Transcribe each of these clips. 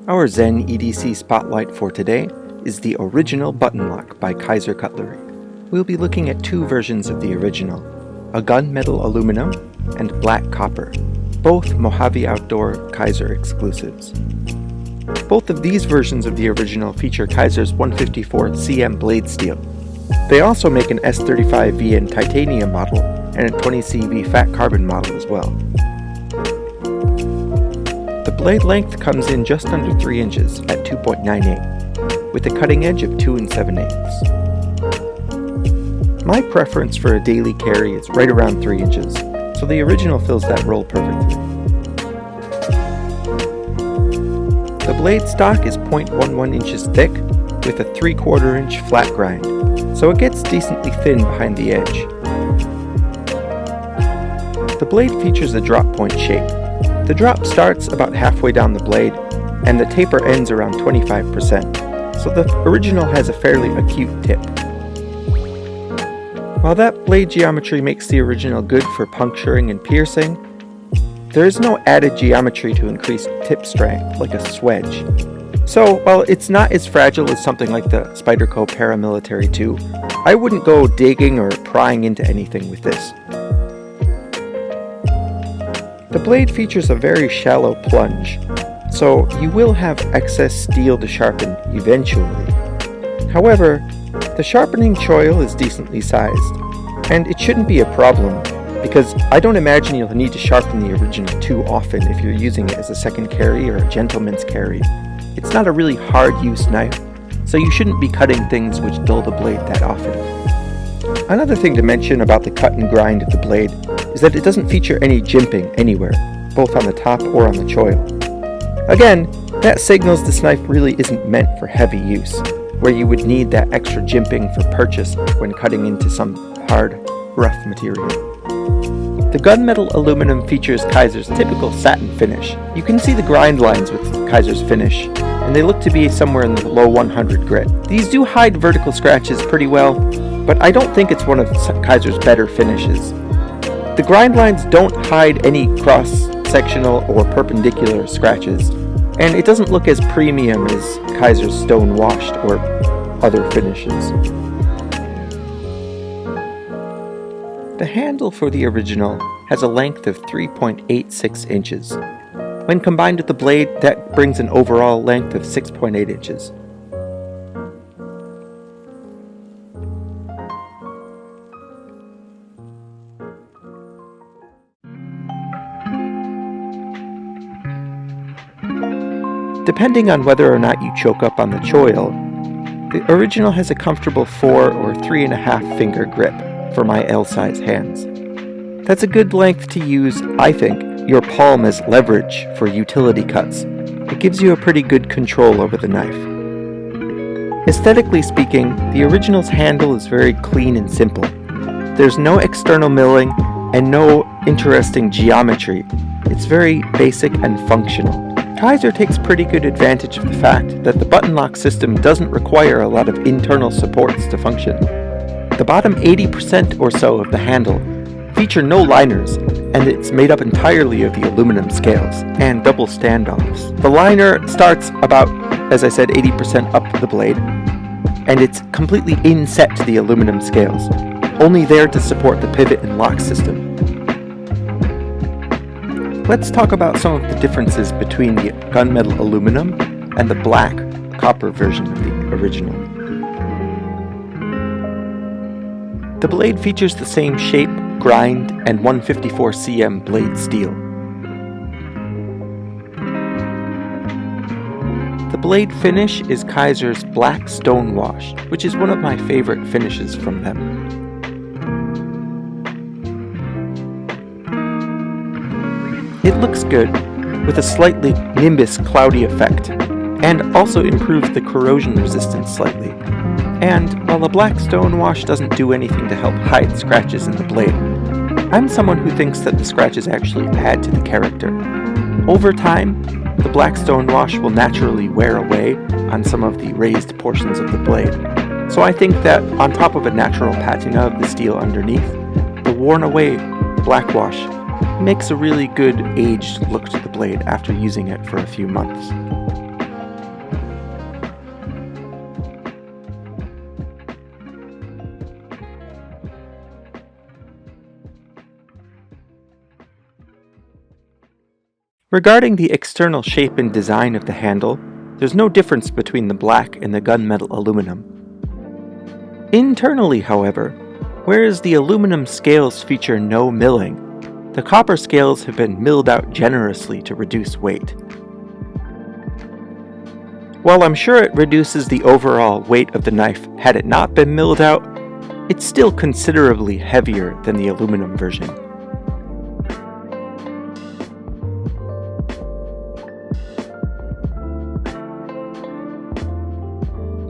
Our Zen EDC spotlight for today is the original button lock by Kizer Cutlery. We'll be looking at two versions of the original, a gunmetal aluminum and black copper, both Mojave Outdoor Kizer exclusives. Both of these versions of the original feature Kizer's 154 cm blade steel. They also make an S35V in titanium model and a 20CV fat carbon model as well. The blade length comes in just under 3 inches at 2.98, with a cutting edge of 2 7/8. My preference for a daily carry is right around 3 inches, so the original fills that role perfectly. The blade stock is 0.11 inches thick with a 3/4 inch flat grind, so it gets decently thin behind the edge. The blade features a drop point shape. The drop starts about halfway down the blade, and the taper ends around 25%, so the original has a fairly acute tip. While that blade geometry makes the original good for puncturing and piercing, there is no added geometry to increase tip strength like a swedge. So, while it's not as fragile as something like the Spyderco Paramilitary 2, I wouldn't go digging or prying into anything with this. The blade features a very shallow plunge, so you will have excess steel to sharpen eventually. However, the sharpening choil is decently sized, and it shouldn't be a problem, because I don't imagine you'll need to sharpen the original too often if you're using it as a second carry or a gentleman's carry. It's not a really hard use knife, so you shouldn't be cutting things which dull the blade that often. Another thing to mention about the cut and grind of the blade is that it doesn't feature any jimping anywhere, both on the top or on the choil. Again, that signals this knife really isn't meant for heavy use, where you would need that extra jimping for purchase when cutting into some hard, rough material. The gunmetal aluminum features Kizer's typical satin finish. You can see the grind lines with Kizer's finish, and they look to be somewhere in the low 100 grit. These do hide vertical scratches pretty well, but I don't think it's one of Kizer's better finishes. The grind lines don't hide any cross-sectional or perpendicular scratches, and it doesn't look as premium as Kizer's stone washed or other finishes. The handle for the original has a length of 3.86 inches. When combined with the blade, that brings an overall length of 6.8 inches. Depending on whether or not you choke up on the choil, the original has a comfortable 4 or 3.5 finger grip for my L-size hands. That's a good length to use, I think, your palm as leverage for utility cuts. It gives you a pretty good control over the knife. Aesthetically speaking, the original's handle is very clean and simple. There's no external milling and no interesting geometry. It's very basic and functional. Kizer takes pretty good advantage of the fact that the button lock system doesn't require a lot of internal supports to function. The bottom 80% or so of the handle feature no liners, and it's made up entirely of the aluminum scales and double standoffs. The liner starts about, as I said, 80% up the blade, and it's completely inset to the aluminum scales, only there to support the pivot and lock system. Let's talk about some of the differences between the gunmetal aluminum and the black copper version of the original. The blade features the same shape, grind, and 154 cm blade steel. The blade finish is Kizer's black stone wash, which is one of my favorite finishes from them. It looks good, with a slightly nimbus cloudy effect, and also improves the corrosion resistance slightly. And while a black stone wash doesn't do anything to help hide scratches in the blade, I'm someone who thinks that the scratches actually add to the character. Over time, the black stone wash will naturally wear away on some of the raised portions of the blade. So I think that on top of a natural patina of the steel underneath, the worn away black wash makes a really good aged look to the blade after using it for a few months. Regarding the external shape and design of the handle, there's no difference between the black and the gunmetal aluminum. Internally, however, whereas the aluminum scales feature no milling, the copper scales have been milled out generously to reduce weight. While I'm sure it reduces the overall weight of the knife had it not been milled out, it's still considerably heavier than the aluminum version.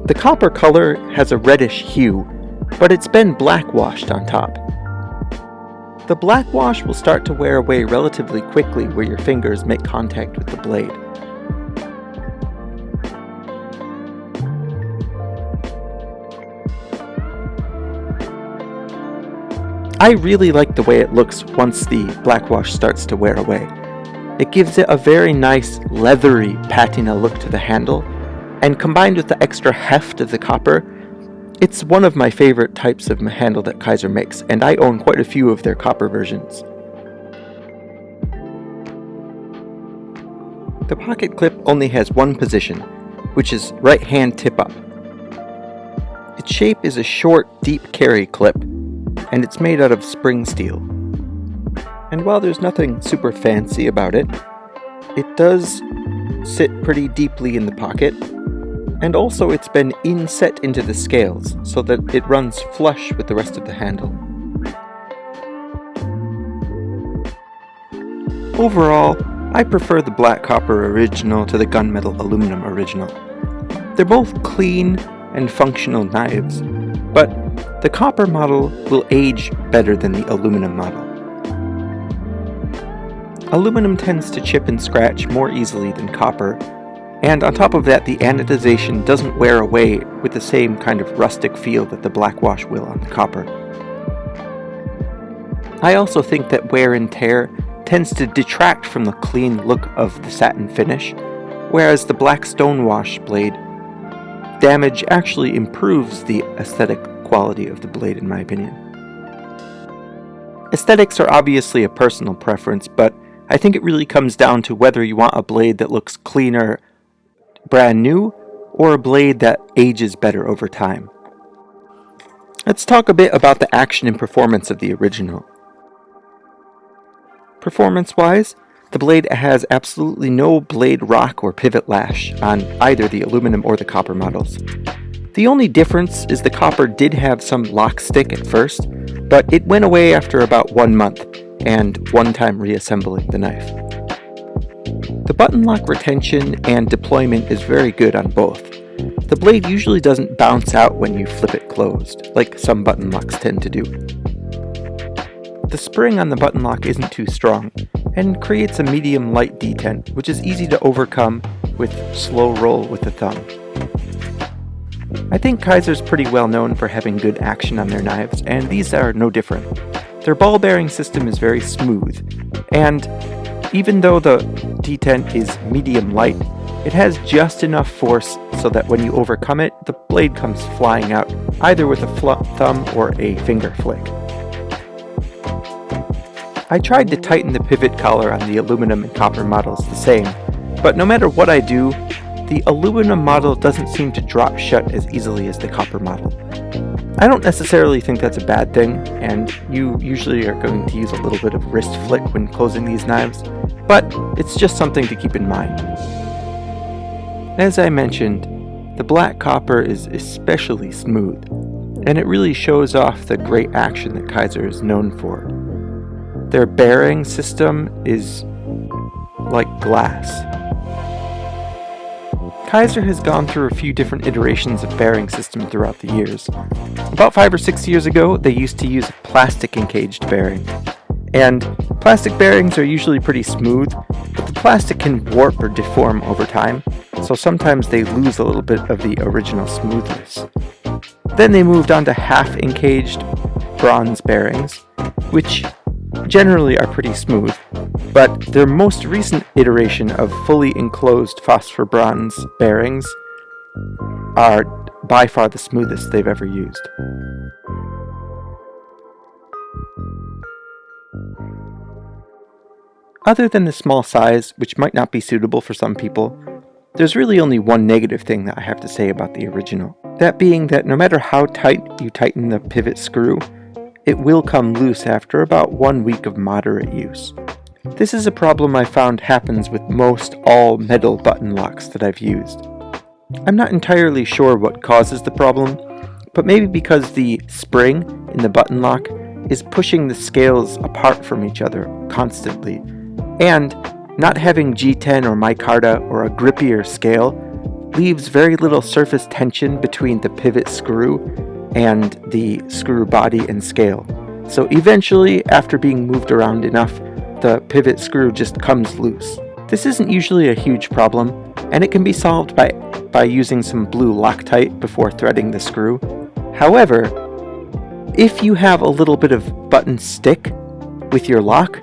The copper color has a reddish hue, but it's been blackwashed on top. The blackwash will start to wear away relatively quickly where your fingers make contact with the blade. I really like the way it looks once the blackwash starts to wear away. It gives it a very nice leathery patina look to the handle, and combined with the extra heft of the copper, it's one of my favorite types of handle that Kizer makes, and I own quite a few of their copper versions. The pocket clip only has one position, which is right hand tip up. Its shape is a short, deep carry clip, and it's made out of spring steel. And while there's nothing super fancy about it, it does sit pretty deeply in the pocket, and also it's been inset into the scales so that it runs flush with the rest of the handle. Overall, I prefer the black copper original to the gunmetal aluminum original. They're both clean and functional knives, but the copper model will age better than the aluminum model. Aluminum tends to chip and scratch more easily than copper, and on top of that, the anodization doesn't wear away with the same kind of rustic feel that the blackwash will on the copper. I also think that wear and tear tends to detract from the clean look of the satin finish, whereas the black stonewash blade damage actually improves the aesthetic quality of the blade, in my opinion. Aesthetics are obviously a personal preference, but I think it really comes down to whether you want a blade that looks cleaner, brand new, or a blade that ages better over time. Let's talk a bit about the action and performance of the original. Performance-wise, the blade has absolutely no blade rock or pivot lash on either the aluminum or the copper models. The only difference is the copper did have some lock stick at first, but it went away after about 1 month and one time reassembling the knife. The button lock retention and deployment is very good on both. The blade usually doesn't bounce out when you flip it closed, like some button locks tend to do. The spring on the button lock isn't too strong, and creates a medium light detent, which is easy to overcome with slow roll with the thumb. I think Kizer's pretty well known for having good action on their knives, and these are no different. Their ball bearing system is very smooth, and even though the detent is medium light, it has just enough force so that when you overcome it, the blade comes flying out, either with a thumb or a finger flick. I tried to tighten the pivot collar on the aluminum and copper models the same, but no matter what I do, the aluminum model doesn't seem to drop shut as easily as the copper model. I don't necessarily think that's a bad thing, and you usually are going to use a little bit of wrist flick when closing these knives, but it's just something to keep in mind. As I mentioned, the black copper is especially smooth, and it really shows off the great action that Kizer is known for. Their bearing system is like glass. Kizer has gone through a few different iterations of bearing system throughout the years. About 5 or 6 years ago, they used to use a plastic encaged bearing. And plastic bearings are usually pretty smooth, but the plastic can warp or deform over time, so sometimes they lose a little bit of the original smoothness. Then they moved on to half-encaged bronze bearings, which generally are pretty smooth, but their most recent iteration of fully enclosed phosphor bronze bearings are by far the smoothest they've ever used. Other than the small size, which might not be suitable for some people, there's really only one negative thing that I have to say about the original. That being that no matter how tight you tighten the pivot screw, it will come loose after about 1 week of moderate use. This is a problem I found happens with most all metal button locks that I've used. I'm not entirely sure what causes the problem, but maybe because the spring in the button lock is pushing the scales apart from each other constantly, and not having G10 or micarta or a grippier scale leaves very little surface tension between the pivot screw and the screw body and scale. So eventually, after being moved around enough, the pivot screw just comes loose. This isn't usually a huge problem, and it can be solved by using some blue Loctite before threading the screw. However, if you have a little bit of button stick with your lock,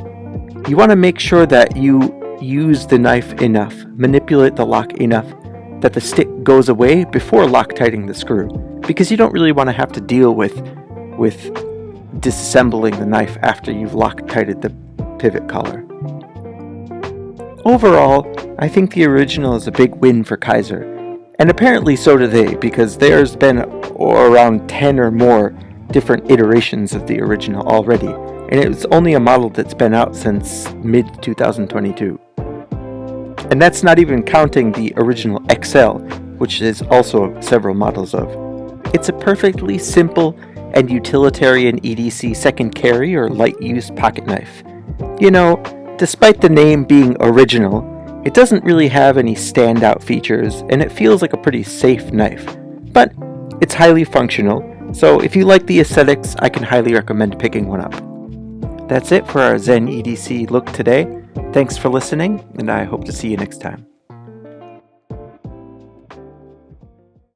you want to make sure that you use the knife enough, manipulate the lock enough that the stick goes away before Loctiting the screw, because you don't really want to have to deal with disassembling the knife after you've Loctited the pivot collar. Overall, I think the original is a big win for Kizer, and apparently so do they, because there's been around 10 or more different iterations of the original already, and it's only a model that's been out since mid-2022. And that's not even counting the original XL, which is also several models of. It's a perfectly simple and utilitarian EDC second carry or light use pocket knife. You know, despite the name being original, it doesn't really have any standout features, and it feels like a pretty safe knife. But it's highly functional, so if you like the aesthetics, I can highly recommend picking one up. That's it for our Zen EDC look today. Thanks for listening, and I hope to see you next time.